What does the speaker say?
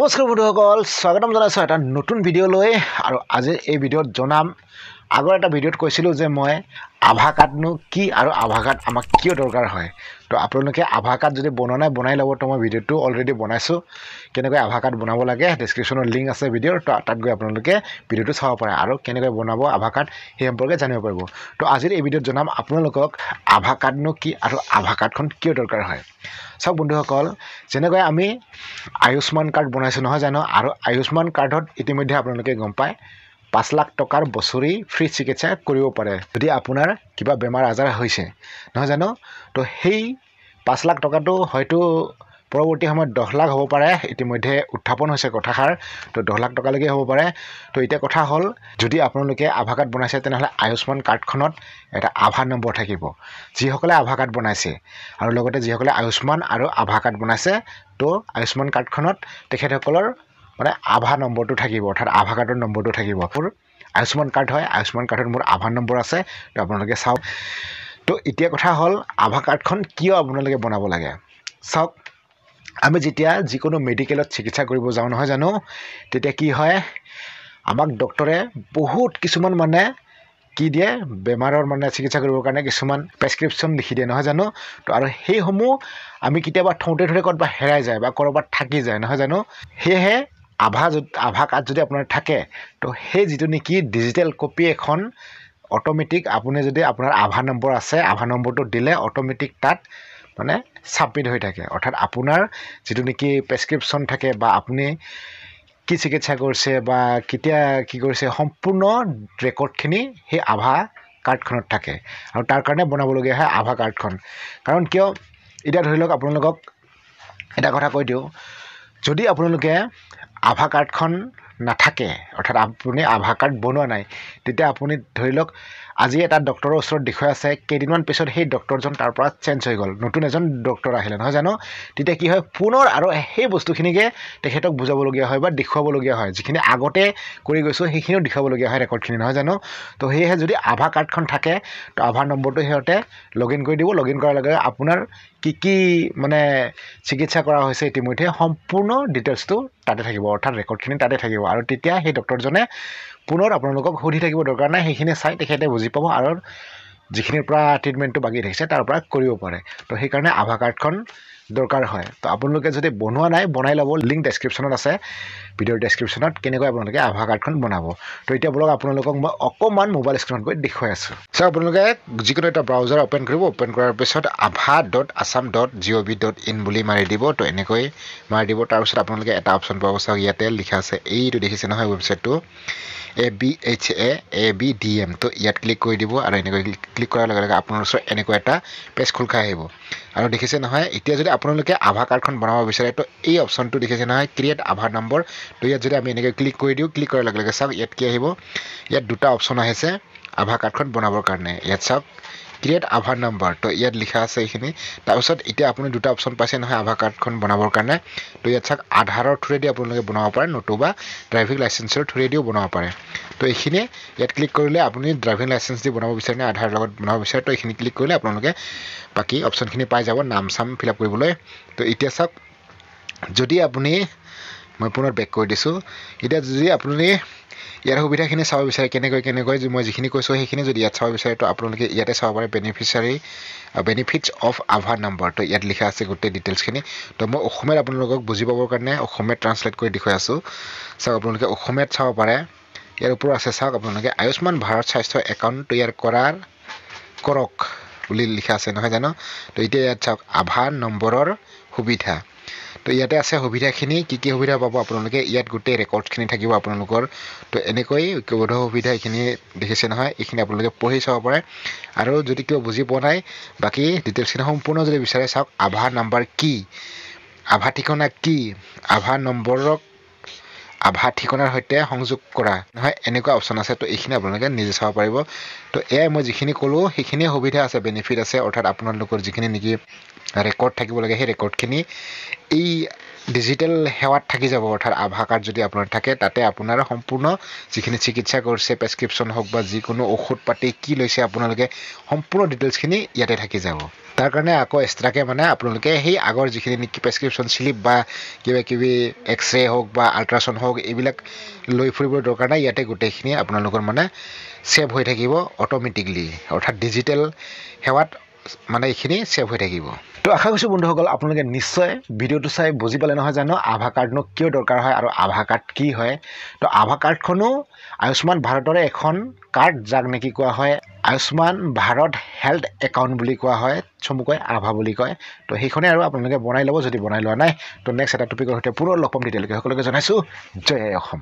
নমস্কাৰ বন্ধুসকল, স্বাগতম জনাইছোঁ এটা নতুন ভিডিঅ'লৈ। আৰু আজি এই ভিডিঅ'ত জনাম, আগৰ এটা ভিডিঅ'ত কৈছিলোঁ যে মই আধাৰ কাৰ্ডনো কি আৰু আধাৰ কাৰ্ড আমাক কিয় দৰকাৰ হয়। তো আপোনালোকে আধাৰ কাৰ্ড যদি বনোৱা নাই বনাই ল'ব। তো মই ভিডিঅ'টো অলৰেডি বনাইছোঁ, কেনেকৈ আধাৰ কাৰ্ড বনাব লাগে। ডেছক্ৰিপশ্যনত লিংক আছে ভিডিঅ'ৰ, তো তাত গৈ আপোনালোকে ভিডিঅ'টো চাব পাৰে আৰু কেনেকৈ বনাব আধাৰ কাৰ্ড সেই সম্পৰ্কে জানিব পাৰিব। তো আজিৰ এই ভিডিঅ'ত জনাম আপোনালোকক আধাৰ কাৰ্ডনো কি আৰু আধাৰ কাৰ্ডখন কিয় দৰকাৰ হয়। চাওক বন্ধুসকল, যেনেকৈ আমি আয়ুষ্মান কাৰ্ড বনাইছোঁ নহয় জানো, আৰু আয়ুষ্মান কাৰ্ডত ইতিমধ্যে আপোনালোকে গম পায় 5 লাখ টকাৰ বছৰি ফ্ৰী চিকিৎসা কৰিব পাৰে যদি আপোনাৰ কিবা বেমাৰ আজাৰ হৈছে নহয় জানো। তো সেই 5 লাখ টকাটো হয়তো পৰৱৰ্তী সময়ত 10 লাখ হ'ব পাৰে। ইতিমধ্যে উত্থাপন হৈছে কথাষাৰ, তো 10 লাখ টকালৈকে হ'ব পাৰে। তো এতিয়া কথা হ'ল, যদি আপোনালোকে আধাৰ কাৰ্ড বনাইছে তেনেহ'লে আয়ুষ্মান কাৰ্ডখনত এটা আধাৰ নম্বৰ থাকিব। যিসকলে আধাৰ কাৰ্ড বনাইছে আৰু লগতে যিসকলে আয়ুষ্মান আৰু আধাৰ কাৰ্ড বনাইছে, তো আয়ুষ্মান কাৰ্ডখনত তেখেতসকলৰ মানে আধাৰ নম্বৰটো থাকিব, অৰ্থাৎ আধাৰ কাৰ্ডৰ নম্বৰটো থাকিব। মোৰ আয়ুষ্মান কাৰ্ড হয়, আয়ুষ্মান কাৰ্ডত মোৰ আধাৰ নম্বৰ আছে। তো আপোনালোকে চাওক। তো এতিয়া কথা হ'ল, আধাৰ কাৰ্ডখন কিয় আপোনালোকে বনাব লাগে। চাওক, আমি যেতিয়া যিকোনো মেডিকেলত চিকিৎসা কৰিব যাওঁ নহয় জানো, তেতিয়া কি হয়, আমাক ডক্টৰে বহুত কিছুমান মানে কি দিয়ে, বেমাৰৰ মানে চিকিৎসা কৰিবৰ কাৰণে কিছুমান প্ৰেছক্ৰিপশ্যন লিখি দিয়ে নহয় জানো। তো আৰু সেইসমূহ আমি কেতিয়াবা থওঁতে ক'ৰবাত হেৰাই যায় বা ক'ৰবাত থাকি যায় নহয় জানো। সেয়েহে আধাৰ কাৰ্ড যদি আপোনাৰ থাকে, তো সেই যিটো নেকি ডিজিটেল কপি এখন অট'মেটিক, আপুনি যদি আপোনাৰ আধাৰ নম্বৰ আছে, আধাৰ নম্বৰটো দিলে অট'মেটিক তাত মানে ছাবমিট হৈ থাকে। অৰ্থাৎ আপোনাৰ যিটো নেকি প্ৰেছক্ৰিপশ্যন থাকে বা আপুনি কি চিকিৎসা কৰিছে বা কেতিয়া কি কৰিছে, সম্পূৰ্ণ ৰেকৰ্ডখিনি সেই আধাৰ কাৰ্ডখনত থাকে। আৰু তাৰ কাৰণে বনাবলগীয়া হয় আধাৰ কাৰ্ডখন। কাৰণ কিয়, এতিয়া ধৰি লওক আপোনালোকক এটা কথা কৈ দিওঁ, যদি আপোনালোকে আধাৰ কাৰ্ডখন নাথাকে, অৰ্থাৎ আপুনি আধাৰ কাৰ্ড বনোৱা নাই, তেতিয়া আপুনি ধৰি লওক আজি এটা ডক্টৰৰ ওচৰত দেখুৱাই আছে, কেইদিনমান পিছত সেই ডক্টৰজন তাৰ পৰা চেঞ্জ হৈ গ'ল, নতুন এজন ডক্টৰ আহিলে নহয় জানো। তেতিয়া কি হয়, পুনৰ আৰু সেই বস্তুখিনিকে তেখেতক বুজাবলগীয়া হয় বা দেখুৱাবলগীয়া হয়। যিখিনি আগতে কৰি গৈছোঁ সেইখিনিও দেখুৱাবলগীয়া হয়, ৰেকৰ্ডখিনি নহয় জানো। তো সেয়েহে যদি আধাৰ কাৰ্ডখন থাকে, তো আধাৰ নম্বৰটো সিহঁতে লগ ইন কৰি দিব। লগ ইন কৰাৰ লগে লগে আপোনাৰ কি মানে চিকিৎসা কৰা হৈছে ইতিমধ্যে সম্পূৰ্ণ ডিটেইলছটো তাতে থাকিব, অৰ্থাৎ ৰেকৰ্ডখিনি তাতে থাকিব। আৰু তেতিয়া সেই ডক্টৰজনে পুনৰ আপোনালোকক সুধি থাকিব দৰকাৰ নাই, সেইখিনি চাই তেখেতে বুজি পাব আৰু যিখিনিৰ পৰা ট্ৰিটমেণ্টটো বাকী থাকিছে তাৰ পৰা কৰিব পাৰে। তো সেইকাৰণে আধাৰ কাৰ্ডখন দৰকাৰ হয়। তো আপোনালোকে যদি বনোৱা নাই বনাই ল'ব, লিংক ডেছক্ৰিপশ্যনত আছে, ভিডিঅ'ৰ ডেছক্ৰিপশ্যনত, কেনেকৈ আপোনালোকে আধাৰ কাৰ্ডখন বনাব। তো এতিয়া বলক আপোনালোকক মই অকণমান মোবাইল স্ক্ৰীণত গৈ দেখুৱাই আছোঁ। চ' আপোনালোকে যিকোনো এটা ব্ৰাউজাৰ অ'পেন কৰিব। অ'পেন কৰাৰ পিছত ava.assam.gov.in বুলি মাৰি দিব। তো এনেকৈ মাৰি দিব। তাৰপিছত আপোনালোকে এটা অপশ্যন পাব, চাওক ইয়াতে লিখা আছে, এইটো দেখিছে নহয় ৱেবছাইটটো, ABHAABDM। তো ইয়াত ক্লিক কৰি দিব। আৰু এনেকৈ ক্লিক কৰাৰ লগে লগে আপোনাৰ ওচৰত এনেকুৱা এটা পেজ খোল খাই আহিব। আৰু দেখিছে নহয়, এতিয়া যদি আপোনালোকে আধাৰ কাৰ্ডখন বনাব বিচাৰে, তো এই অপশ্যনটো দেখিছে নহয়, ক্ৰিয়েট আধাৰ নম্বৰ। তো ইয়াত যদি আমি এনেকৈ ক্লিক কৰি দিওঁ, ক্লিক কৰাৰ লগে লগে চাওক ইয়াত কি আহিব, ইয়াত দুটা অপশ্যন আহিছে আধাৰ কাৰ্ডখন বনাবৰ কাৰণে। ইয়াত চাওক ক্ৰিয়েট আধাৰ নম্বৰ, তো ইয়াত লিখা আছে এইখিনি। তাৰপিছত এতিয়া আপুনি দুটা অপশ্যন পাইছে নহয় আধাৰ কাৰ্ডখন বনাবৰ কাৰণে। তো ইয়াত চাওক আধাৰৰ থ্ৰুৱেদি আপোনালোকে বনাব পাৰে, নতুবা ড্ৰাইভিং লাইচেঞ্চৰ থ্ৰুৱেদিও বনাব পাৰে। তো এইখিনিয়ে ইয়াত ক্লিক কৰিলে আপুনি ড্ৰাইভিং লাইচেঞ্চ দি বনাব বিচাৰে নে আধাৰ লগত বনাব বিচাৰে, তো এইখিনি ক্লিক কৰিলে আপোনালোকে বাকী অপশ্যনখিনি পাই যাব, নাম চাম ফিল আপ কৰিবলৈ। তো এতিয়া চাওক, যদি আপুনি, মই পুনৰ বেক কৰি দিছোঁ, এতিয়া যদি আপুনি ইয়াৰ সুবিধাখিনি চাব বিচাৰে, কেনেকৈ মই যিখিনি কৈছোঁ সেইখিনি যদি ইয়াত চাব বিচাৰে, তো আপোনালোকে ইয়াতে চাব পাৰে বেনিফিটছ অফ আধাৰ নম্বৰ। তো ইয়াত লিখা আছে গোটেই ডিটেইলছখিনি। তো মই অসমীয়াত আপোনালোকক বুজি পাবৰ কাৰণে অসমীয়াত ট্ৰান্সলেট কৰি দেখুৱাই আছোঁ। চাওক আপোনালোকে অসমীয়াত চাব পাৰে, ইয়াৰ ওপৰত আছে চাওক আপোনালোকে আয়ুষ্মান ভাৰত স্বাস্থ্য একাউণ্ট তৈয়াৰ কৰক বুলি লিখা আছে নহয় জানো। তো এতিয়া ইয়াত চাওক আধাৰ নম্বৰৰ সুবিধা। তো ইয়াতে আছে সুবিধাখিনি, কি সুবিধা পাব আপোনালোকে, ইয়াত গোটেই ৰেকৰ্ডখিনি থাকিব আপোনালোকৰ। তো এনেকৈ কেইবাটাও সুবিধা এইখিনি দেখিছে নহয়, এইখিনি আপোনালোকে পঢ়ি চাব পাৰে। আৰু যদি কিবা বুজি পোৱা নাই, বাকী ডিটেইলছখিনি সম্পূৰ্ণ যদি বিচাৰে, চাওক আধাৰ নাম্বাৰ কি, আধাৰ ঠিকনা কি, আধাৰ নম্বৰক আধাৰ ঠিকনাৰ সৈতে সংযোগ কৰা নহয়, এনেকুৱা অপশ্যন আছে। তো এইখিনি আপোনালোকে নিজে চাব পাৰিব। তো এয়াই মই যিখিনি ক'লোঁ সেইখিনিয়ে সুবিধা আছে, বেনিফিট আছে, অৰ্থাৎ আপোনালোকৰ যিখিনি নেকি ৰেকৰ্ড থাকিব লাগে সেই ৰেকৰ্ডখিনি এই ডিজিটেল সেৱাত থাকি যাব অৰ্থাৎ আভা কাৰ্ড যদি আপোনাৰ থাকে তাতে আপোনাৰ সম্পূৰ্ণ যিখিনি চিকিৎসা কৰিছে প্ৰেছক্ৰিপশ্যন হওক বা যিকোনো ঔষধ পাতি কি লৈছে আপোনালোকে সম্পূৰ্ণ ডিটেইলছখিনি ইয়াতে থাকি যাব তাৰ কাৰণে আকৌ এক্সট্ৰাকৈ মানে আপোনালোকে সেই আগৰ যিখিনি নেকি প্ৰেছক্ৰিপশ্যন শ্লিপ বা কিবা কিবি এক্সৰে হওক বা আল্ট্ৰাচাউণ্ড হওক এইবিলাক লৈ ফুৰিবৰ দৰকাৰ নাই ইয়াতে গোটেইখিনি আপোনালোকৰ মানে ছেভ হৈ থাকিব অট'মেটিকলি অৰ্থাৎ ডিজিটেল সেৱাত মানে এইখিনি ছেভ হৈ থাকিব তো আশা কৰিছোঁ বন্ধুসকল আপোনালোকে নিশ্চয় ভিডিঅ'টো চাই বুজি পালে নহয় জানো আভা কাৰ্ডনো কিয় দৰকাৰ হয় আৰু আভা কাৰ্ড কি হয় তো আভা কাৰ্ডখনো আয়ুষ্মান ভাৰতৰে এখন কাৰ্ড যাক নেকি কোৱা হয় আয়ুষ্মান ভাৰত হেল্থ একাউণ্ট বুলি কোৱা হয় চমুকৈ আভা বুলি কয় তো সেইখনেই আৰু আপোনালোকে বনাই ল'ব যদি বনাই লোৱা নাই তো নেক্সট এটা টপিকৰ সৈতে পুনৰ লগ পাম তেতিয়ালৈকে সকলোকে জনাইছোঁ জয় অসম